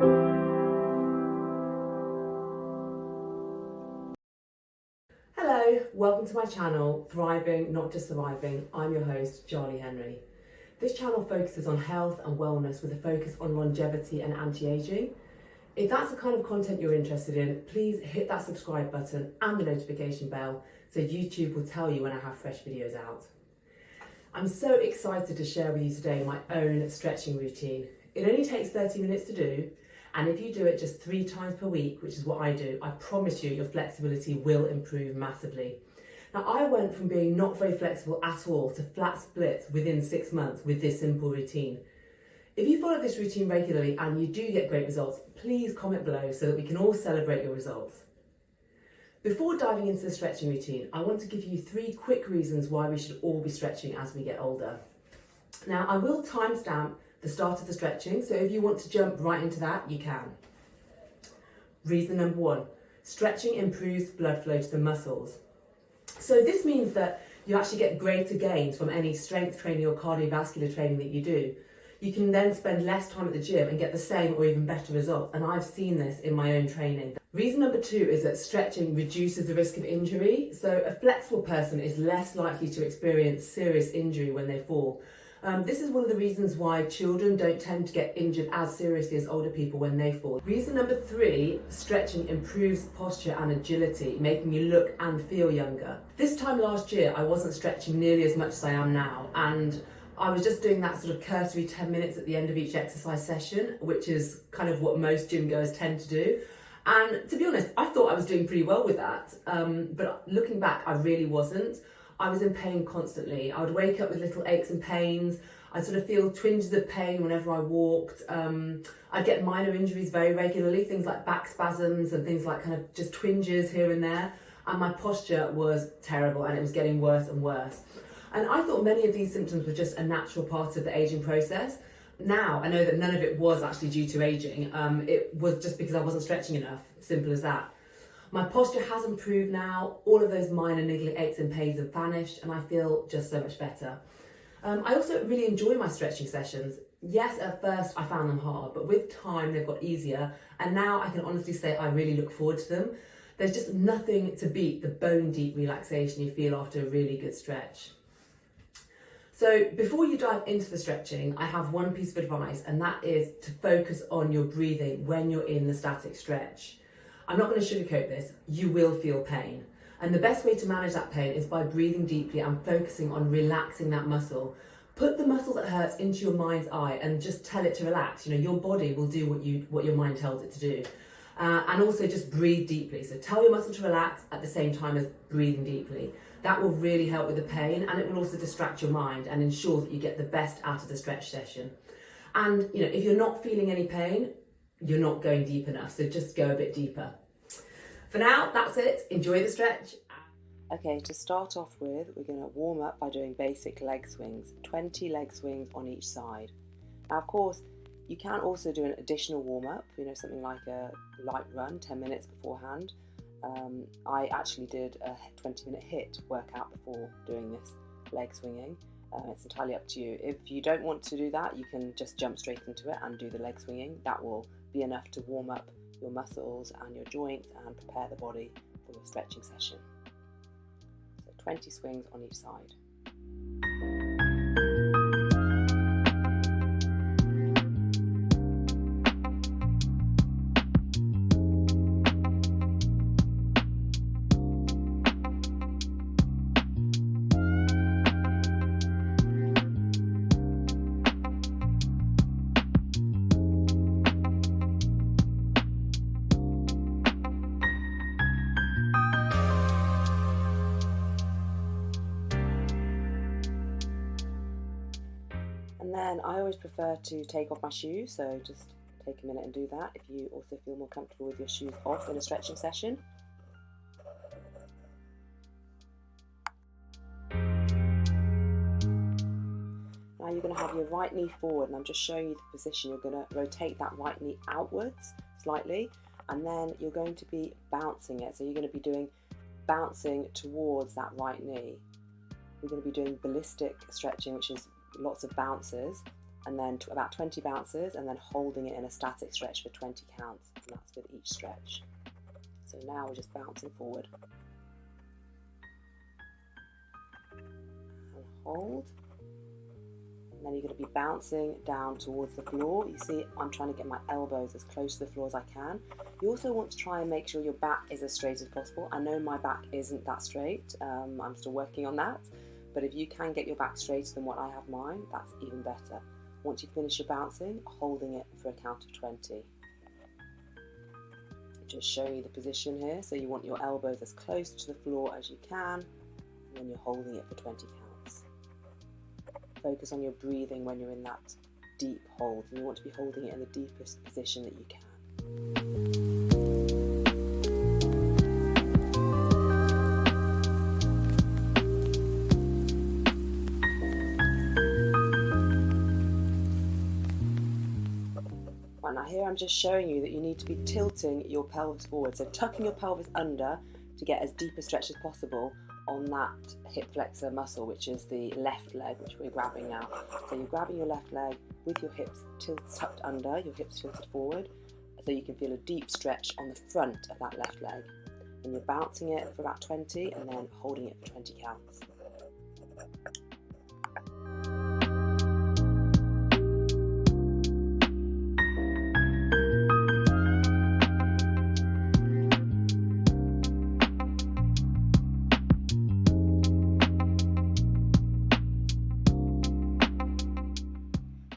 Hello, welcome to my channel, Thriving, Not Just Surviving. I'm your host, Charlie Henry. This channel focuses on health and wellness with a focus on longevity and anti-aging. If that's the kind of content you're interested in, please hit that subscribe button and the notification bell so YouTube will tell you when I have fresh videos out. I'm so excited to share with you today my own stretching routine. It only takes 30 minutes to do, and if you do it just 3 times per week, which is what I do, I promise you your flexibility will improve massively. Now, I went from being not very flexible at all to flat splits within 6 months with this simple routine. If you follow this routine regularly and you do get great results, please comment below so that we can all celebrate your results. Before diving into the stretching routine, I want to give you 3 quick reasons why we should all be stretching as we get older. Now, I will timestamp the start of the stretching, so if you want to jump right into that, you can. Reason number 1, stretching improves blood flow to the muscles. So this means that you actually get greater gains from any strength training or cardiovascular training that you do. You can then spend less time at the gym and get the same or even better results, and I've seen this in my own training. Reason number 2 is that stretching reduces the risk of injury. So a flexible person is less likely to experience serious injury when they fall. This is one of the reasons why children don't tend to get injured as seriously as older people when they fall. Reason number 3, stretching improves posture and agility, making you look and feel younger. This time last year, I wasn't stretching nearly as much as I am now, and I was just doing that sort of cursory 10 minutes at the end of each exercise session, which is kind of what most gym goers tend to do. And to be honest, I thought I was doing pretty well with that. But looking back, I really wasn't. I was in pain constantly. I would wake up with little aches and pains. I'd sort of feel twinges of pain whenever I walked. I'd get minor injuries very regularly, things like back spasms and things like kind of just twinges here and there. And my posture was terrible and it was getting worse and worse. And I thought many of these symptoms were just a natural part of the aging process. Now I know that none of it was actually due to aging. It was just because I wasn't stretching enough, simple as that. My posture has improved now. All of those minor niggling aches and pains have vanished and I feel just so much better. I also really enjoy my stretching sessions. Yes, at first I found them hard, but with time they've got easier, and now I can honestly say I really look forward to them. There's just nothing to beat the bone deep relaxation you feel after a really good stretch. So before you dive into the stretching, I have one piece of advice, and that is to focus on your breathing when you're in the static stretch. I'm not going to sugarcoat this, you will feel pain. And the best way to manage that pain is by breathing deeply and focusing on relaxing that muscle. Put the muscle that hurts into your mind's eye and just tell it to relax. You know, your body will do what your mind tells it to do. And also just breathe deeply. So tell your muscle to relax at the same time as breathing deeply. That will really help with the pain, and it will also distract your mind and ensure that you get the best out of the stretch session. And you know, if you're not feeling any pain, you're not going deep enough. So just go a bit deeper. For now, that's it. Enjoy the stretch. Okay, to start off with, we're going to warm up by doing basic leg swings, 20 leg swings on each side. Now, of course, you can also do an additional warm-up, you know, something like a light run, 10 minutes beforehand. I actually did a 20-minute HIIT workout before doing this leg swinging. It's entirely up to you. If you don't want to do that, you can just jump straight into it and do the leg swinging. That will be enough to warm up your muscles and your joints and prepare the body for your stretching session. So 20 swings on each side. And then I always prefer to take off my shoes, so just take a minute and do that if you also feel more comfortable with your shoes off in a stretching session. Now you're going to have your right knee forward, and I'm just showing you the position. You're going to rotate that right knee outwards slightly, and then you're going to be bouncing it. So you're going to be bouncing towards that right knee. We're going to be doing ballistic stretching, which is lots of bounces. and then about 20 bounces, and then holding it in a static stretch for 20 counts, and that's with each stretch. So now we're just bouncing forward. And hold. And then you're going to be bouncing down towards the floor. You see, I'm trying to get my elbows as close to the floor as I can. You also want to try and make sure your back is as straight as possible. I know my back isn't that straight. I'm still working on that. But if you can get your back straighter than what I have mine, that's even better. Once you finish your bouncing, holding it for a count of 20. Just showing you the position here. So you want your elbows as close to the floor as you can, and then you're holding it for 20 counts. Focus on your breathing when you're in that deep hold, and you want to be holding it in the deepest position that you can. Right, now here I'm just showing you that you need to be tilting your pelvis forward, so tucking your pelvis under to get as deep a stretch as possible on that hip flexor muscle, which is the left leg, which we're grabbing now. So you're grabbing your left leg with your hips tucked under, your hips tilted forward, so you can feel a deep stretch on the front of that left leg. And you're bouncing it for about 20 and then holding it for 20 counts.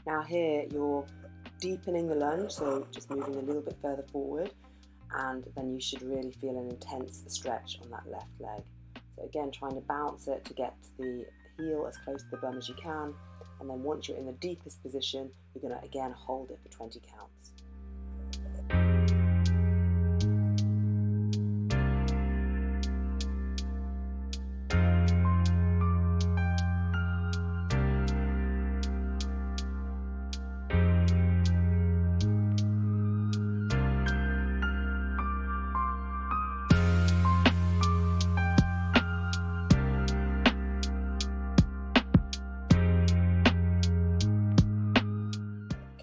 Now here you're deepening the lunge, so just moving a little bit further forward, and then you should really feel an intense stretch on that left leg. So again, trying to bounce it to get the heel as close to the bum as you can, and then once you're in the deepest position, you're going to again hold it for 20 counts.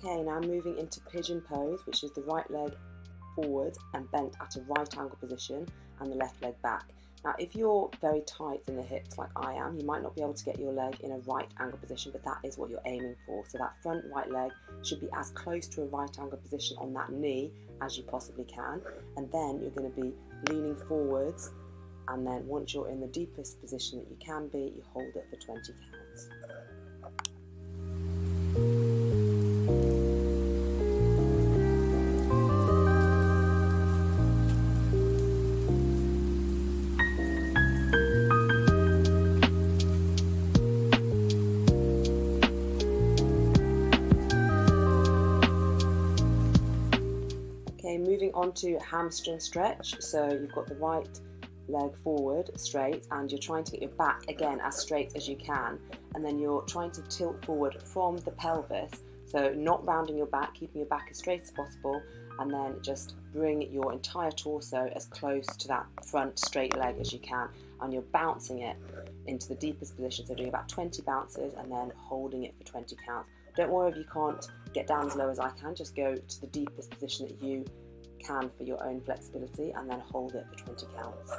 Okay, now moving into pigeon pose, which is the right leg forward and bent at a right angle position and the left leg back. Now if you're very tight in the hips like I am, you might not be able to get your leg in a right angle position, but that is what you're aiming for. So that front right leg should be as close to a right angle position on that knee as you possibly can, and then you're going to be leaning forwards, and then once you're in the deepest position that you can be, you hold it for 20 counts. Okay, moving on to hamstring stretch. So you've got the right leg forward straight, and you're trying to get your back again as straight as you can, and then you're trying to tilt forward from the pelvis, so not rounding your back, keeping your back as straight as possible, and then just bring your entire torso as close to that front straight leg as you can, and you're bouncing it into the deepest position, so doing about 20 bounces and then holding it for 20 counts. Don't worry if you can't get down as low as I can, just go to the deepest position that you can for your own flexibility, and then hold it for 20 counts.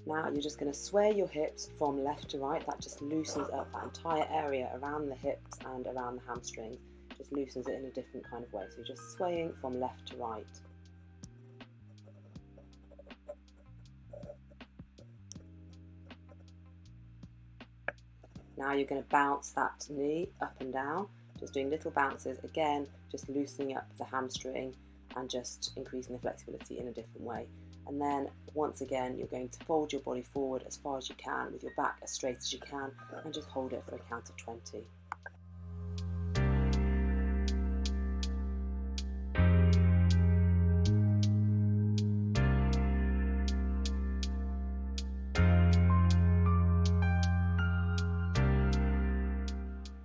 Now you're just going to sway your hips from left to right. That just loosens up that entire area around the hips and around the hamstrings. Just loosens it in a different kind of way. So you're just swaying from left to right. Now you're going to bounce that knee up and down, just doing little bounces, again, just loosening up the hamstring and just increasing the flexibility in a different way. And then once again, you're going to fold your body forward as far as you can with your back as straight as you can, and just hold it for a count of 20.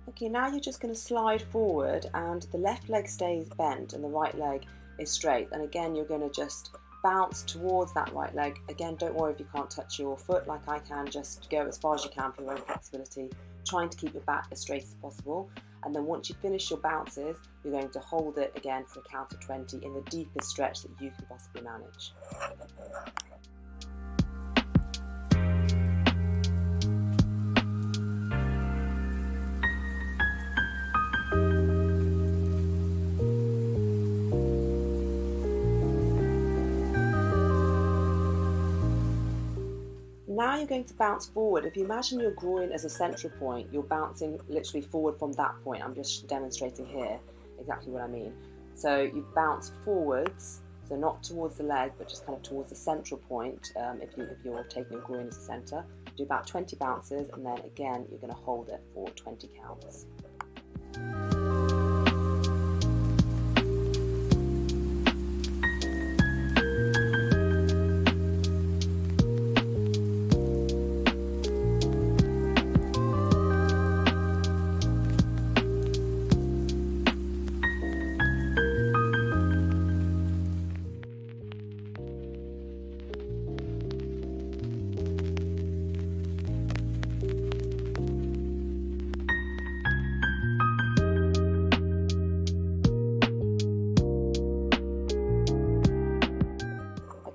Okay, now you're just going to slide forward, and the left leg stays bent and the right leg is straight. And again, you're going to just bounce towards that right leg. Again, don't worry if you can't touch your foot like I can, just go as far as you can for your own flexibility, trying to keep your back as straight as possible. And then once you finish your bounces, you're going to hold it again for a count of 20 in the deepest stretch that you can possibly manage. Now you're going to bounce forward. If you imagine your groin as a central point, you're bouncing literally forward from that point. I'm just demonstrating here exactly what I mean. So you bounce forwards, so not towards the leg, but just kind of towards the central point. If you're taking your groin as a center, do about 20 bounces, and then again you're going to hold it for 20 counts.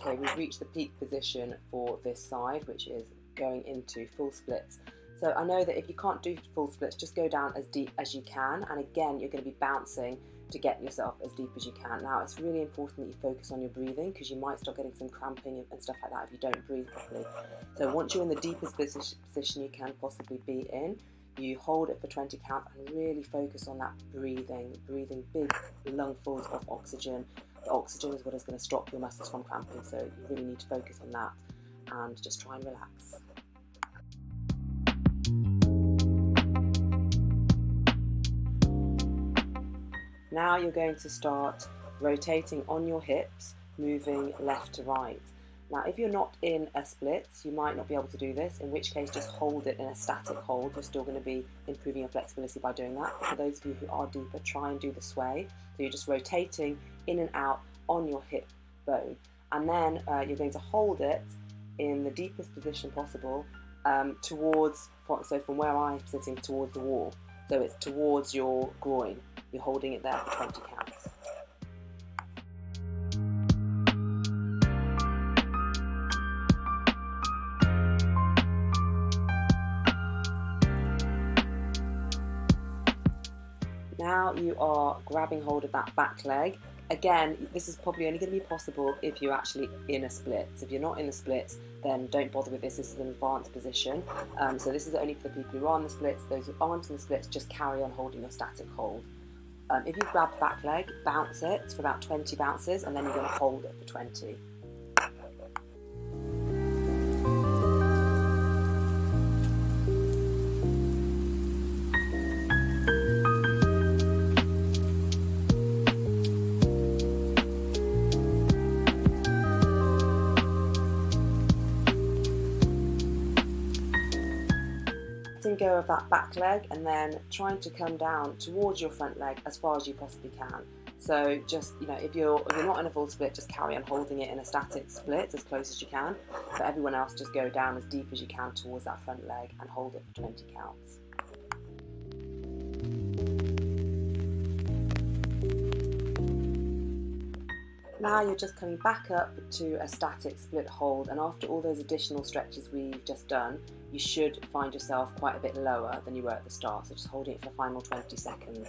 Okay, we've reached the peak position for this side, which is going into full splits. So I know that if you can't do full splits, just go down as deep as you can. And again, you're going to be bouncing to get yourself as deep as you can. Now, it's really important that you focus on your breathing, because you might start getting some cramping and stuff like that if you don't breathe properly. So once you're in the deepest position you can possibly be in, you hold it for 20 counts and really focus on that breathing big lungfuls of oxygen. The oxygen is what is going to stop your muscles from cramping, so you really need to focus on that and just try and relax. Now you're going to start rotating on your hips, moving left to right. Now, if you're not in a split, you might not be able to do this, in which case just hold it in a static hold. You're still going to be improving your flexibility by doing that. But for those of you who are deeper, try and do the sway. So you're just rotating in and out on your hip bone. And then you're going to hold it in the deepest position possible so from where I'm sitting towards the wall. So it's towards your groin. You're holding it there for 20 counts. Now you are grabbing hold of that back leg. Again, this is probably only going to be possible if you're actually in a split. So if you're not in a split, then don't bother with this. This is an advanced position. So this is only for the people who are in the splits. Those who aren't in the splits, just carry on holding your static hold. If you grab the back leg, bounce it for about 20 bounces, and then you're going to hold it for 20. Letting go of that back leg and then trying to come down towards your front leg as far as you possibly can. So just, if you're not in a full split, just carry on holding it in a static split as close as you can. For everyone else, just go down as deep as you can towards that front leg and hold it for 20 counts. Now you're just coming back up to a static split hold, and after all those additional stretches we've just done, you should find yourself quite a bit lower than you were at the start, so just holding it for the final 20 seconds.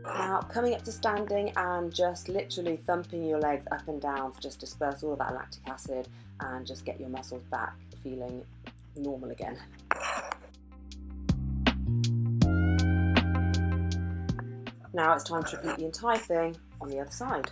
Now coming up to standing and just literally thumping your legs up and down to just disperse all of that lactic acid and just get your muscles back feeling normal again. Now it's time to repeat the entire thing on the other side.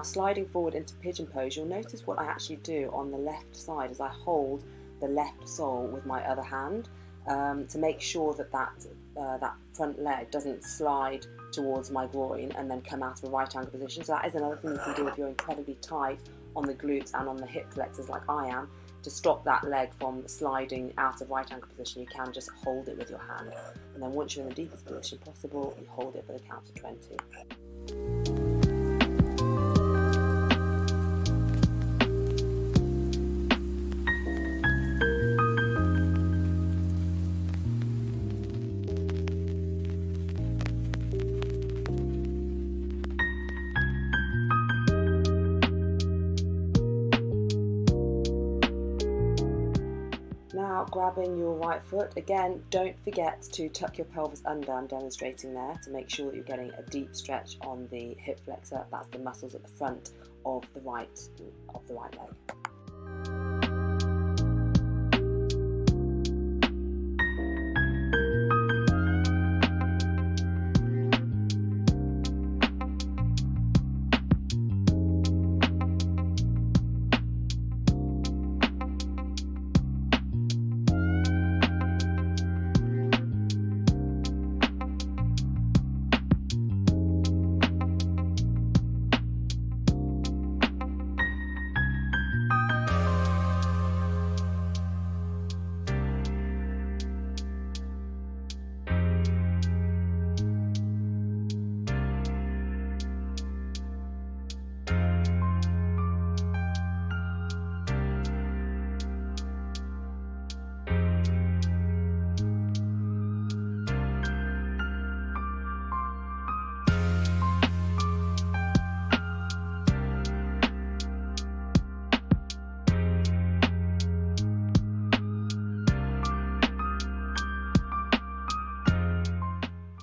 Now, sliding forward into pigeon pose, you'll notice what I actually do on the left side is I hold the left sole with my other hand to make sure that that front leg doesn't slide towards my groin and then come out of a right angle position. So that is another thing you can do if you're incredibly tight on the glutes and on the hip flexors like I am. To stop that leg from sliding out of right angle position, you can just hold it with your hand. And then once you're in the deepest position possible, you hold it for the count of 20. Now, grabbing your right foot, again, don't forget to tuck your pelvis under. I'm demonstrating there to make sure that you're getting a deep stretch on the hip flexor. That's the muscles at the front of the right leg.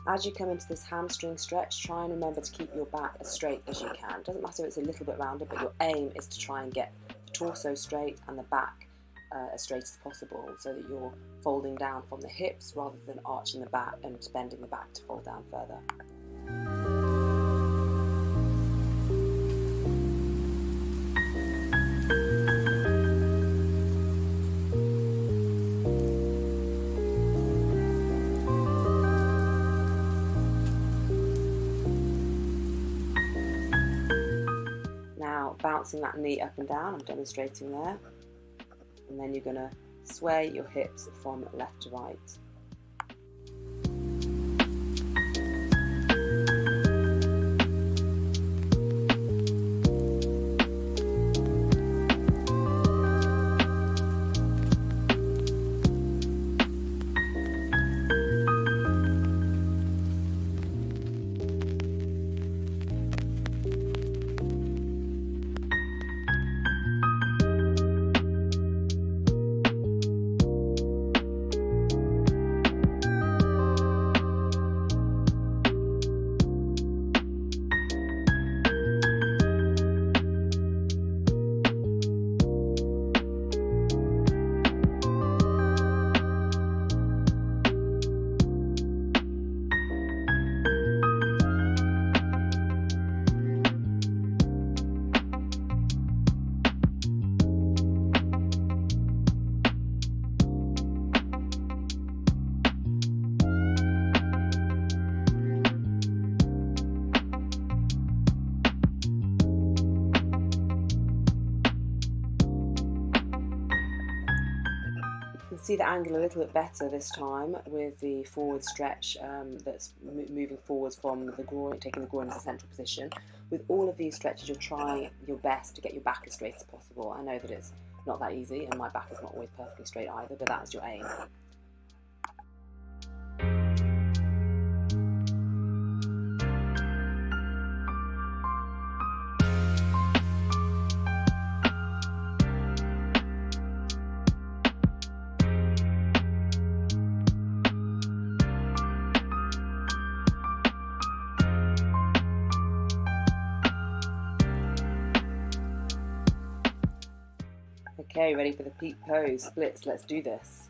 As you come into this hamstring stretch, try and remember to keep your back as straight as you can. It doesn't matter if it's a little bit rounded, but your aim is to try and get the torso straight and the back as straight as possible, so that you're folding down from the hips rather than arching the back and bending the back to fold down further. Bouncing that knee up and down, I'm demonstrating there, and then you're going to sway your hips from left to right. See the angle a little bit better this time with the forward stretch that's moving forwards from the groin, taking the groin as a central position. With all of these stretches, you're trying your best to get your back as straight as possible. I know that it's not that easy, and my back is not always perfectly straight either, but that is your aim. Okay, ready for the peak pose, splits, let's do this.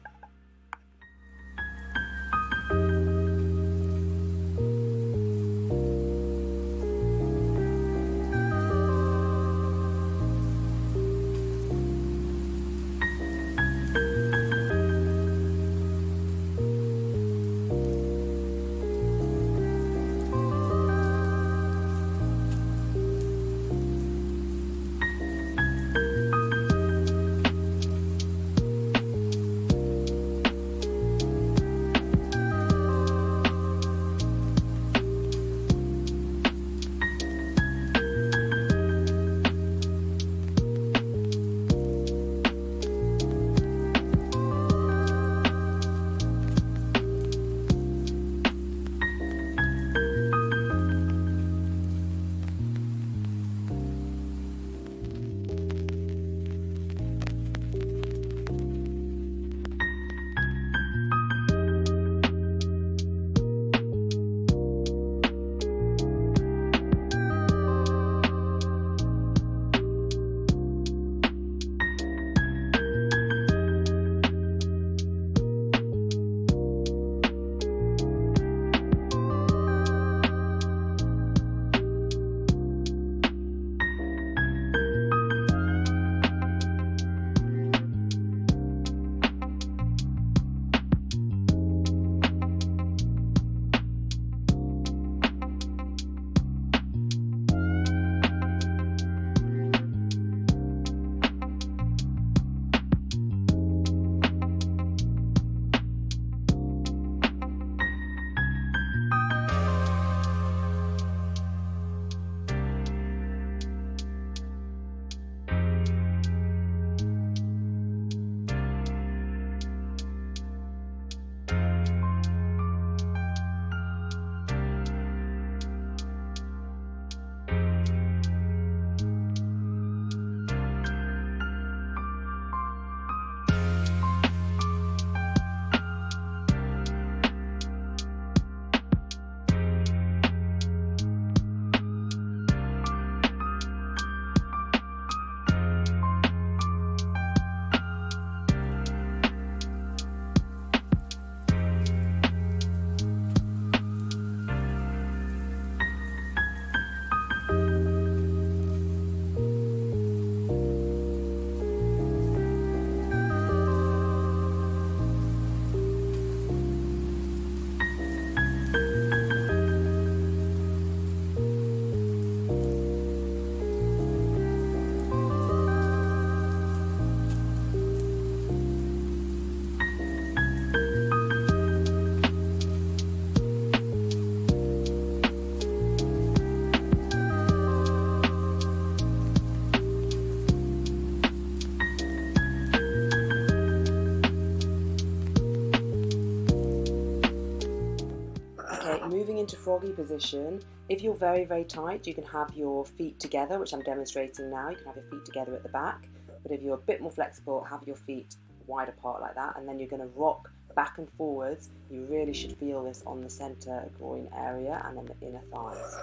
froggy position. If you're very, very tight, you can have your feet together, which I'm demonstrating now. You can have your feet together at the back. But if you're a bit more flexible, have your feet wide apart like that, and then you're going to rock back and forwards. You really should feel this on the center groin area and then the inner thighs.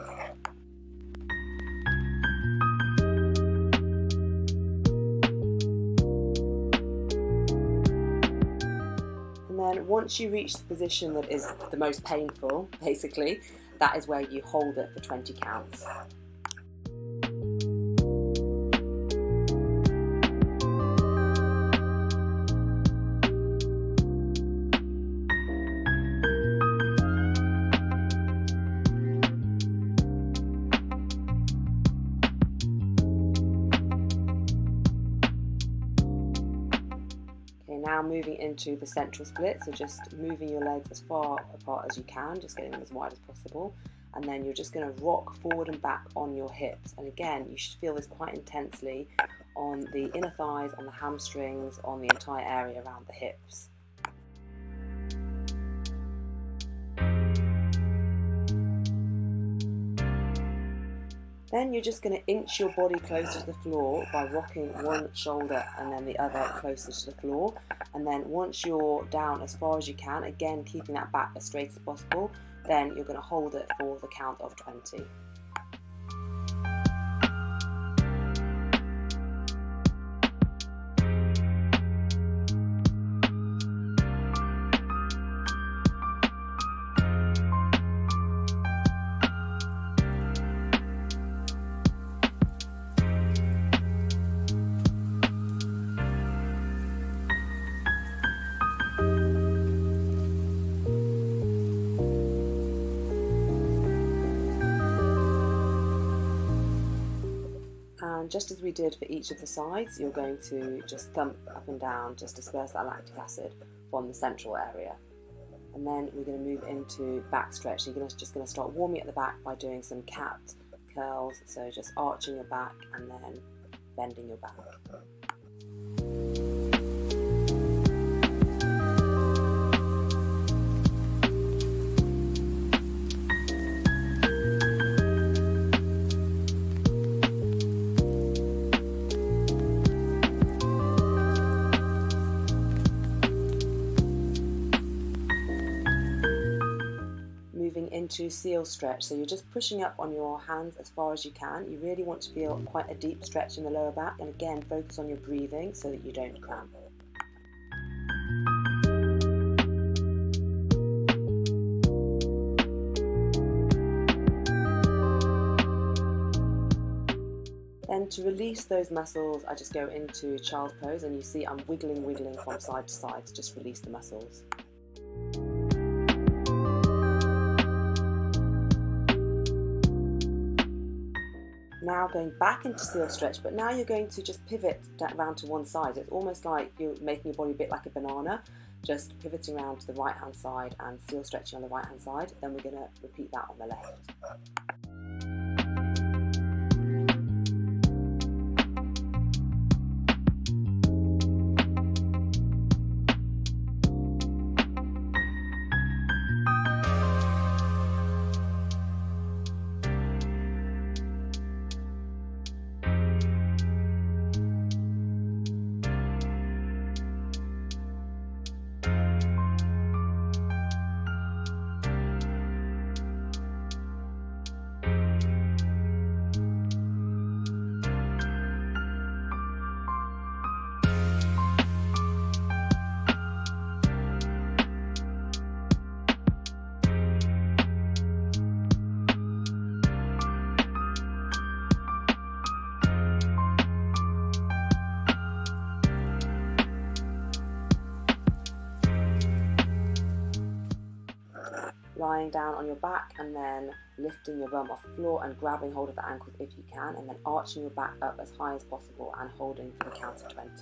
And then once you reach the position that is the most painful, basically, that is where you hold it for 20 counts. Now moving into the central split, so just moving your legs as far apart as you can, just getting them as wide as possible, and then you're just going to rock forward and back on your hips. And again, you should feel this quite intensely on the inner thighs, on the hamstrings, on the entire area around the hips. Then you're just going to inch your body closer to the floor by rocking one shoulder and then the other closer to the floor. And then once you're down as far as you can, again keeping that back as straight as possible, then you're going to hold it for the count of 20. And just as we did for each of the sides, you're going to just thump up and down, just disperse that lactic acid from the central area. And then we're going to move into back stretch. So you're just going to start warming at the back by doing some cat curls. So just arching your back and then bending your back. Moving into seal stretch, so you're just pushing up on your hands as far as you can. You really want to feel quite a deep stretch in the lower back, and again focus on your breathing so that you don't cramp. Then to release those muscles, I just go into child's pose, and you see I'm wiggling from side to side to just release the muscles. Now going back into seal stretch, but now you're going to just pivot round to one side. It's almost like you're making your body a bit like a banana, just pivoting around to the right hand side and seal stretching on the right hand side. Then we're going to repeat that on the left. Lying down on your back and then lifting your bum off the floor and grabbing hold of the ankles if you can, and then arching your back up as high as possible and holding for the count of 20.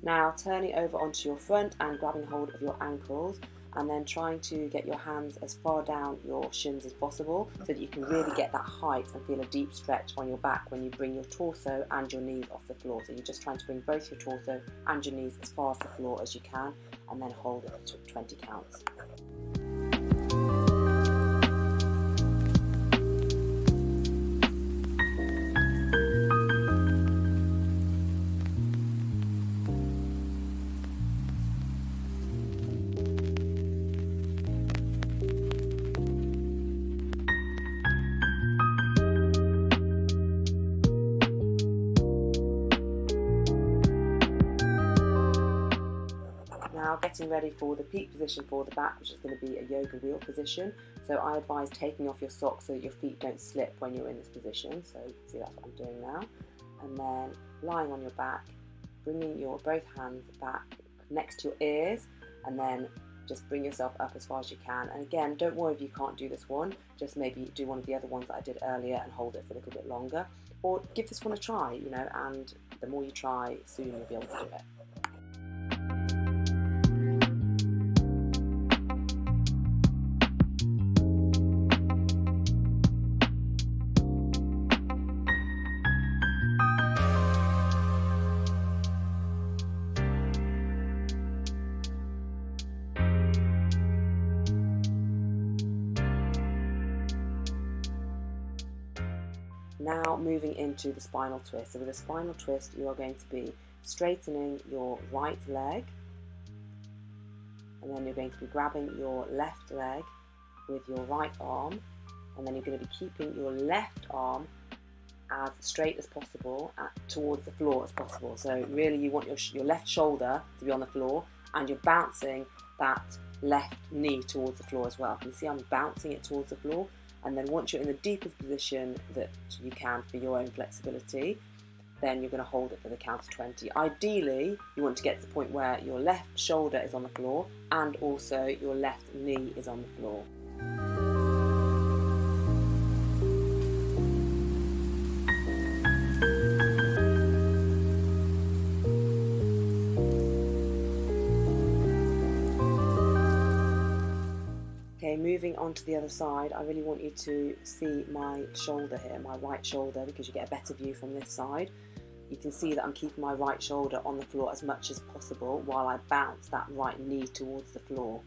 Now turning over onto your front and grabbing hold of your ankles, and then trying to get your hands as far down your shins as possible so that you can really get that height and feel a deep stretch on your back when you bring your torso and your knees off the floor. So you're just trying to bring both your torso and your knees as far off the floor as you can, and then hold it for 20 counts. Now getting ready for the peak position for the back, which is going to be a yoga wheel position. So I advise taking off your socks so that your feet don't slip when you're in this position. So you can see that's what I'm doing now. And then lying on your back, bringing your both hands back next to your ears, and then just bring yourself up as far as you can. And again, don't worry if you can't do this one, just maybe do one of the other ones that I did earlier and hold it for a little bit longer. Or give this one a try, you know, and the more you try, soon you'll be able to do it. Now moving into the spinal twist. So with a spinal twist, you are going to be straightening your right leg, and then you're going to be grabbing your left leg with your right arm, and then you're going to be keeping your left arm as straight as possible towards the floor as possible. So really you want your left shoulder to be on the floor, and you're bouncing that left knee towards the floor as well. You can see I'm bouncing it towards the floor. And then once you're in the deepest position that you can for your own flexibility, then you're going to hold it for the count of 20. Ideally, you want to get to the point where your left shoulder is on the floor and also your left knee is on the floor. Okay, moving on to the other side, I really want you to see my shoulder here, my right shoulder, because you get a better view from this side. You can see that I'm keeping my right shoulder on the floor as much as possible while I bounce that right knee towards the floor.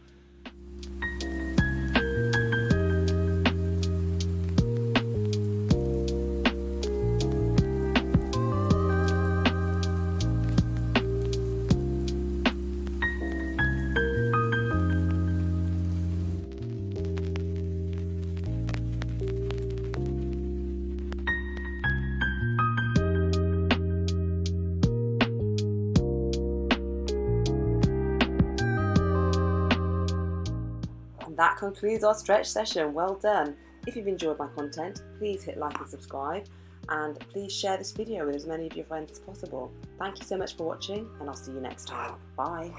That concludes our stretch session. Well done. If you've enjoyed my content, please hit like and subscribe, and please share this video with as many of your friends as possible. Thank you so much for watching, and I'll see you next time. Bye.